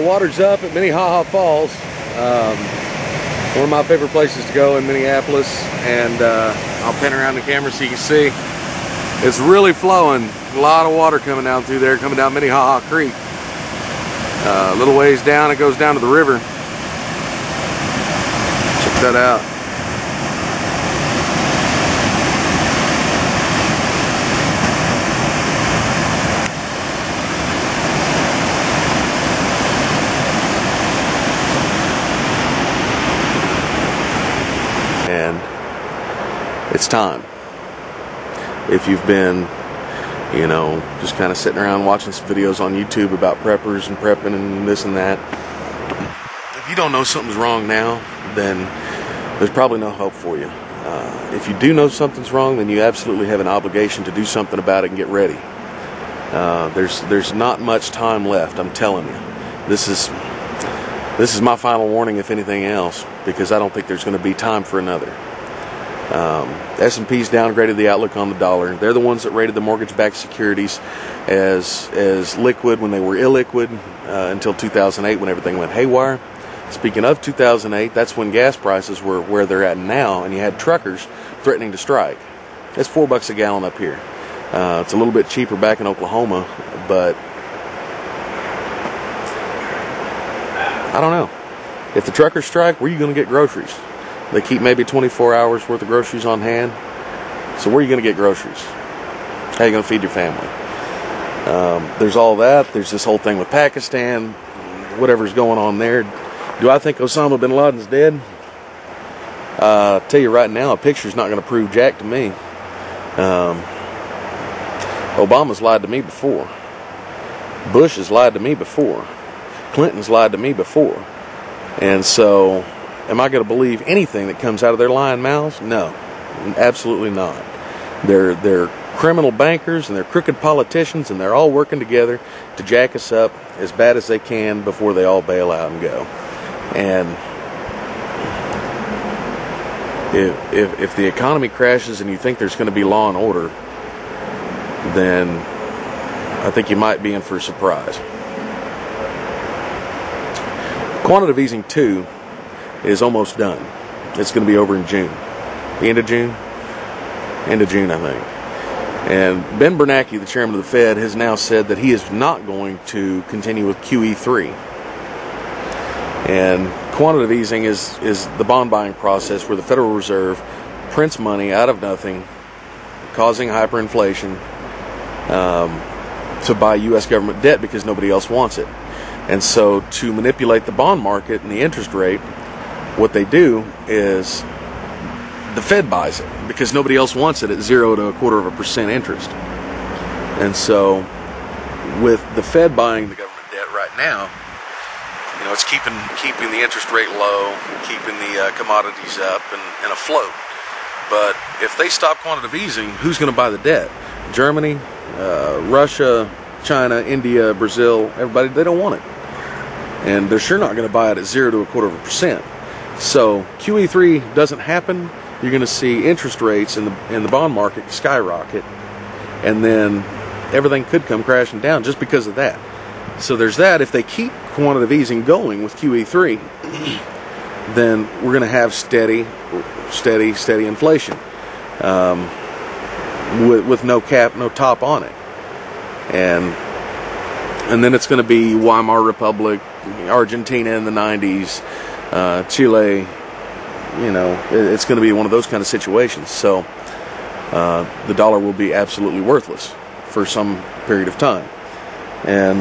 water's up at Minnehaha Falls. One of my favorite places to go in Minneapolis, and I'll pan around the camera so you can see. It's really flowing. A lot of water coming down through there, coming down Minnehaha Creek. A little ways down, it goes down to the river. Check that out. And it's time. If you've been, you know, just kind of sitting around watching some videos on YouTube about preppers and prepping and this and that, if you don't know something's wrong now, then there's probably no hope for you. If you do know something's wrong, then you absolutely have an obligation to do something about it and get ready. There's not much time left, I'm telling you. This is my final warning, if anything else, because I don't think there's going to be time for another. S&P's downgraded the outlook on the dollar. They're the ones that rated the mortgage-backed securities as liquid when they were illiquid until 2008, when everything went haywire. Speaking of 2008, that's when gas prices were where they're at now, and you had truckers threatening to strike. It's $4 a gallon up here. It's a little bit cheaper back in Oklahoma, but I don't know. If the truckers strike, where are you going to get groceries? They keep maybe 24 hours worth of groceries on hand. So where are you going to get groceries? How are you going to feed your family? There's all that. There's this whole thing with Pakistan, whatever's going on there. Do I think Osama bin Laden's dead? I'll tell you right now, a picture's not going to prove jack to me. Obama's lied to me before. Bush has lied to me before. Clinton's lied to me before. And so, am I going to believe anything that comes out of their lying mouths? No, absolutely not. They're criminal bankers and they're crooked politicians, and they're all working together to jack us up as bad as they can before they all bail out and go. And if the economy crashes and you think there's going to be law and order, then I think you might be in for a surprise. Quantitative easing 2 is almost done. It's going to be over in June. The end of June? End of June, I think. And Ben Bernanke, the chairman of the Fed, has now said that he is not going to continue with QE3. And quantitative easing is the bond buying process where the Federal Reserve prints money out of nothing, causing hyperinflation, to buy U.S. government debt because nobody else wants it. And so to manipulate the bond market and the interest rate, what they do is the Fed buys it because nobody else wants it at 0 to 0.25% interest. And so with the Fed buying the government debt right now, you know, it's keeping the interest rate low, keeping the commodities up and afloat. But if they stop quantitative easing, who's going to buy the debt? Germany, Russia, China, India, Brazil, everybody, they don't want it. And they're sure not going to buy it at 0 to 0.25%. So QE3 doesn't happen. You're going to see interest rates in the bond market skyrocket, and then everything could come crashing down just because of that. So there's that. If they keep quantitative easing going with QE3, then we're going to have steady inflation with no cap, no top on it, and then it's going to be Weimar Republic, Argentina in the 90s, Chile, you know, it's going to be one of those kind of situations. So the dollar will be absolutely worthless for some period of time. And,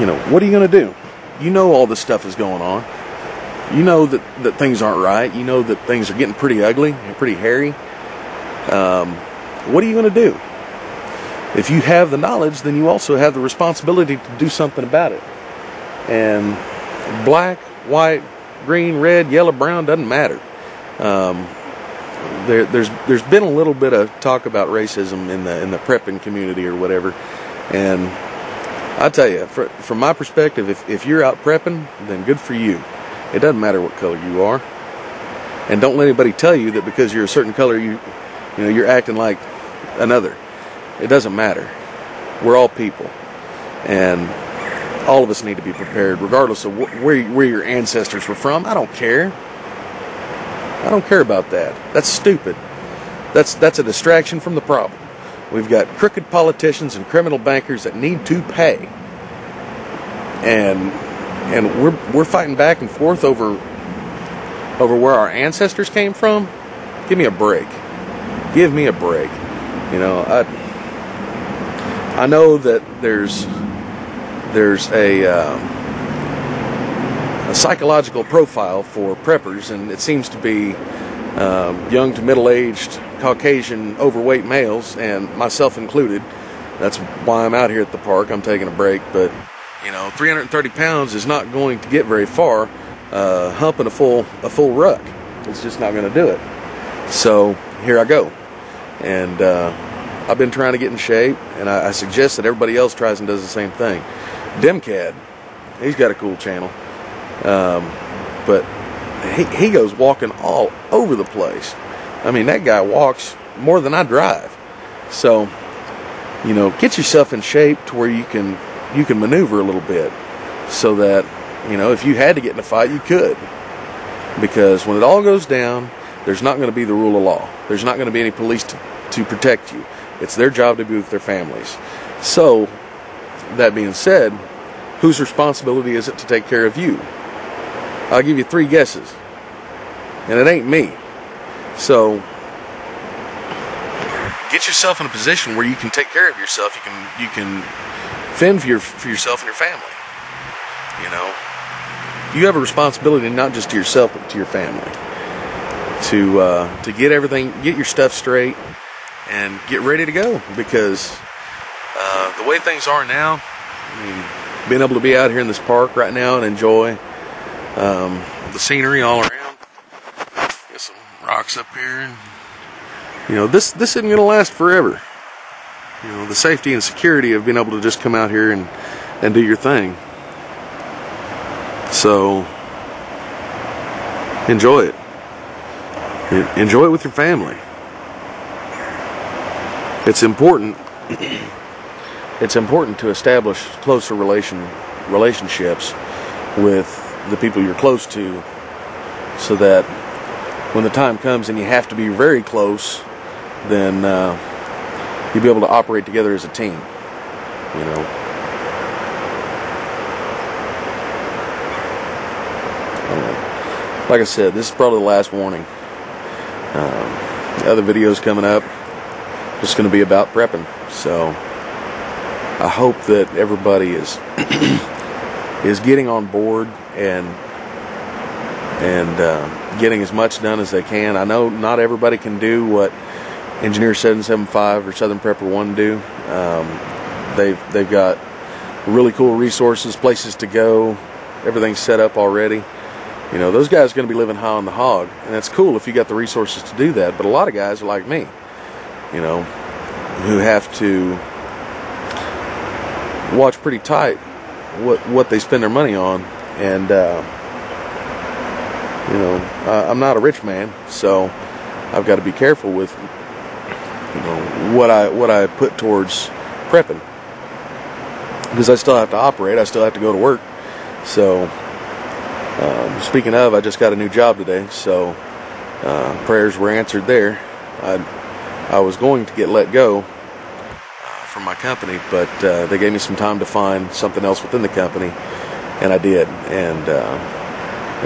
you know, what are you going to do? You know all this stuff is going on. You know that things aren't right. You know that things are getting pretty ugly and pretty hairy. What are you going to do? If you have the knowledge, then you also have the responsibility to do something about it. And black, white, green, red, yellow, brown, doesn't matter. There's been a little bit of talk about racism in the prepping community or whatever, and I tell you, from my perspective, if you're out prepping, then good for you. It doesn't matter what color you are, and don't let anybody tell you that because you're a certain color, you're acting like another. It doesn't matter. We're all people, and all of us need to be prepared, regardless of where your ancestors were from. I don't care. I don't care about that. That's stupid. That's a distraction from the problem. We've got crooked politicians and criminal bankers that need to pay, and we're fighting back and forth over where our ancestors came from. Give me a break. Give me a break. You know, I know that there's a psychological profile for preppers, and it seems to be young to middle-aged Caucasian overweight males, and myself included. That's why I'm out here at the park. I'm taking a break, but you know, 330 pounds is not going to get very far humping a full ruck. It's just not going to do it. So here I go, and I've been trying to get in shape, and I suggest that everybody else tries and does the same thing. Demcad, he's got a cool channel, but he goes walking all over the place. I mean, that guy walks more than I drive. So, you know, get yourself in shape to where you can maneuver a little bit, so that, you know, if you had to get in a fight, you could. Because when it all goes down, there's not going to be the rule of law. There's not going to be any police to protect you. It's their job to be with their families. So, that being said, whose responsibility is it to take care of you? I'll give you 3 guesses, and it ain't me. So, get yourself in a position where you can take care of yourself. You can fend for yourself and your family. You know, you have a responsibility not just to yourself but to your family. To get your stuff straight, and get ready to go. Because the way things are now, I mean, being able to be out here in this park right now and enjoy the scenery all around. Get some rocks up here, and you know, this isn't going to last forever. You know, the safety and security of being able to just come out here and do your thing. So enjoy it. Enjoy it with your family. It's important. It's important to establish closer relationships with the people you're close to, so that when the time comes and you have to be very close, then you'll be able to operate together as a team. You know. Like I said, this is probably the last warning. Other videos coming up, just going to be about prepping. So I hope that everybody is getting on board and getting as much done as they can. I know not everybody can do what Engineer 775 or Southern Prepper 1 do. They've got really cool resources, places to go, everything's set up already. You know, those guys are going to be living high on the hog, and that's cool if you got the resources to do that. But a lot of guys are like me, you know, who have to watch pretty tight what they spend their money on. And you know, I'm not a rich man, so I've got to be careful with, you know, what I put towards prepping, because I still have to operate. I still have to go to work. So speaking of, I just got a new job today, so prayers were answered there. I was going to get let go from my company, but they gave me some time to find something else within the company, and I did. And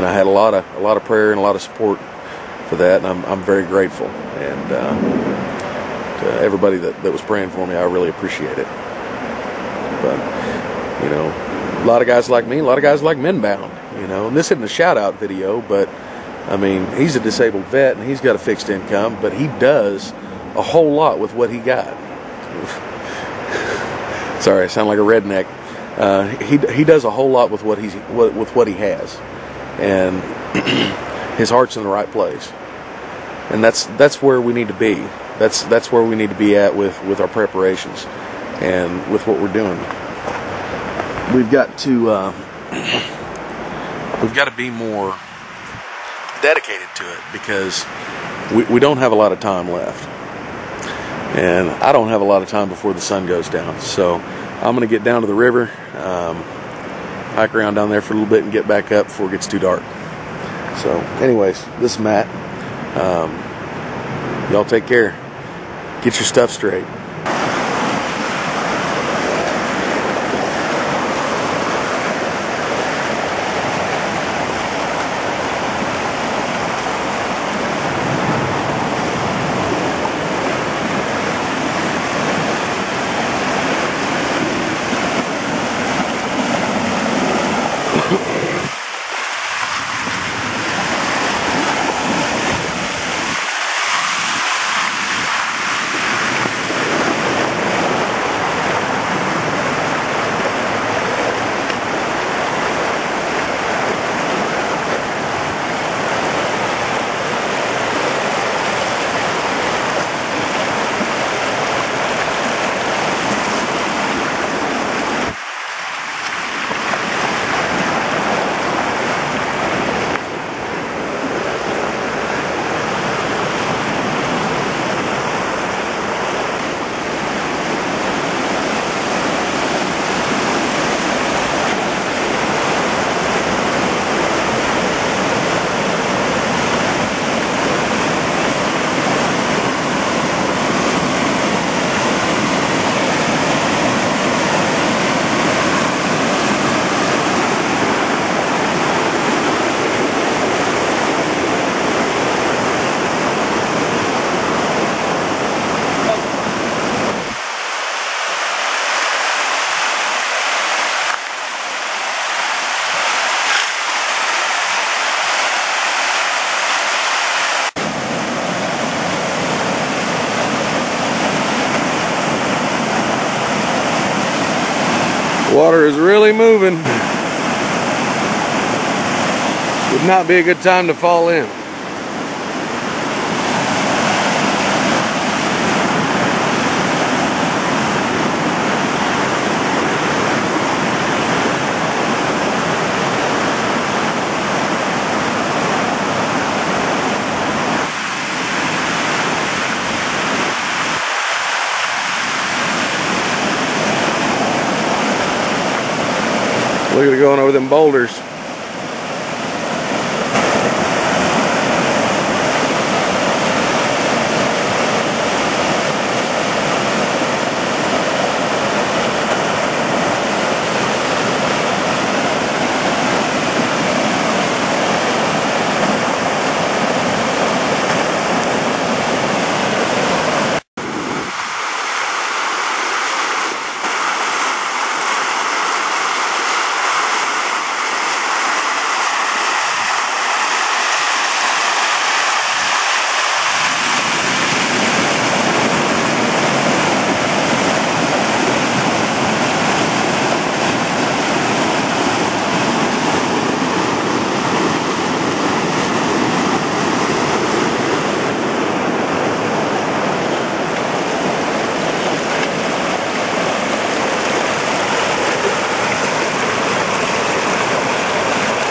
I had a lot of prayer and a lot of support for that, and I'm very grateful. And to everybody that was praying for me, I really appreciate it. But you know, a lot of guys like me, a lot of guys like Menbound. You know, and this isn't a shout-out video, but I mean, he's a disabled vet and he's got a fixed income, but he does a whole lot with what he got. Sorry, I sound like a redneck. He does a whole lot with what he has, and his heart's in the right place, and that's where we need to be. That's where we need to be at with our preparations and with what we're doing. We've got to be more dedicated to it, because we don't have a lot of time left, and I don't have a lot of time before the sun goes down. So I'm going to get down to the river, hike around down there for a little bit and get back up before it gets too dark. So anyways, this is Matt. Y'all take care. Get your stuff straight. Water is really moving. Would not be a good time to fall in. Look at it going over them boulders.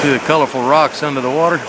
See the colorful rocks under the water?